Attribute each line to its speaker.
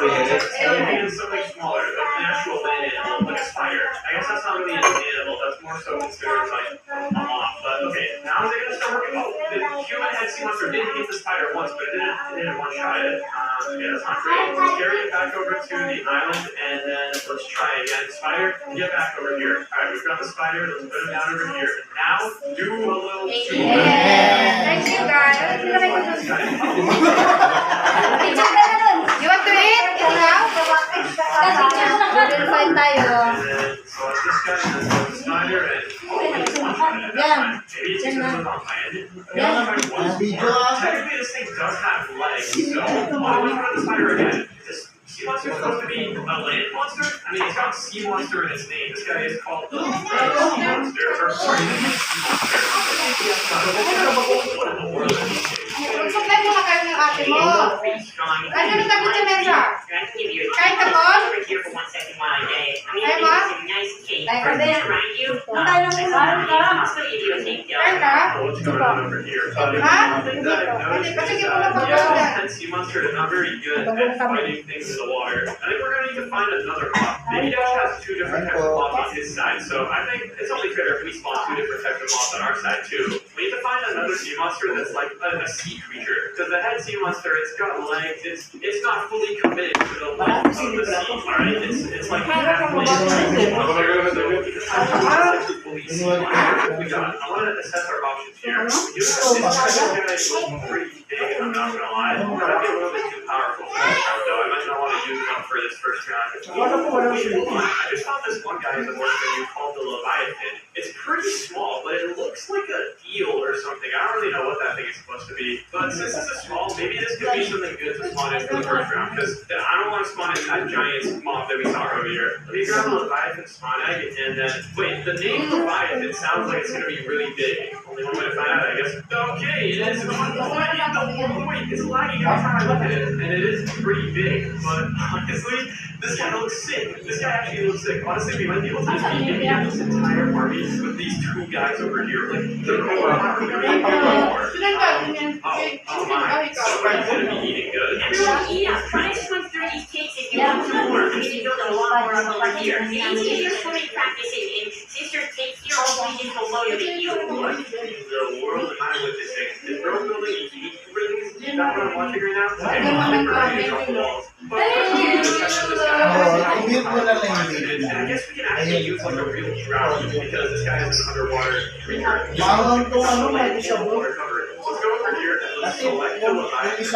Speaker 1: Alien is something smaller, like an actual land animal, like a spider. I guess that's not really an animal, that's more so considered like a moth. But okay, now they're gonna start working. Oh, the human head sea monster did hit the spider once, but it didn't one-shot it. Yeah, that's not great. Let's carry it back over to the island, and then let's try again. Spider, get back over here. Alright, we've got the spider, let's put him down over here. Now, do a little
Speaker 2: Thank you, guys. You want to eat? Now? Noodle fight tayo.
Speaker 1: So it's this guy, and then the spider, and
Speaker 2: Yan.
Speaker 1: maybe it's because it's on land.
Speaker 2: Yan.
Speaker 1: Technically, this thing does have legs, so why would we put the spider again? This sea monster is supposed to be a land monster? I mean, it's got sea monster in its name. This guy is called the sea monster. Or, sorry, the sea monster. What in the world is he?
Speaker 2: Supply mo na kayo ng ate mo. Ay, ganun tabi si Mensa. Kahit ako? Ay, ma? Ay, kasi. Ang tayo ng kumain ka. Kain ka?
Speaker 1: What's going on over here?
Speaker 2: Ha? Kasi hindi mo na pagkakala.
Speaker 1: That sea monster is not very good at fighting things in the water. I think we're going to need to find another moth. Maybe Dash has two different types of moths on his side, so I think it's only fair if we spawn two different types of moths on our side too. We need to find another sea monster that's like a sea creature. Because the head sea monster, it's got legs, it's not fully committed to the life of the sea, alright? It's like halfway. I want to assess our options here. This guy is pretty big, I'm not gonna lie. It might be a little bit too powerful for this round, though. I might not want to use him for this first round. I just found this one guy in the work menu called the Leviathan. It's pretty small, but it looks like a eel or something. I don't really know what that thing is supposed to be. But since this is small, maybe this could be something good to spawn in for the first round. Because I don't want to spawn in that giant moth that we saw earlier. Let me grab a Leviathan spawn egg, and then... Wait, the name Leviathan sounds like it's going to be really big. Only one way to find out, I guess. Okay, it is. Wait, it's lagging every time I look at it. And it is pretty big. But honestly, this guy looks sick. This guy actually looks sick. Honestly, we might be able to just beat this entire army with these two guys over here. Like, they're more. Oh my. So we're going to be eating good.
Speaker 3: Everyone eat up. Try to swim through these cakes if you want some more. We need to build a lot more up over here. You need to get your swimming practice in. Sister takes your own region below you to you.
Speaker 1: What in the world am I witnessing? Is bro building a huge building? Is that what I'm watching right now? Okay, I'm burning off the walls. But I guess we can actually use like a real drought because this guy is an underwater creature. Water cover. Let's go over here and let's select the Leviathan.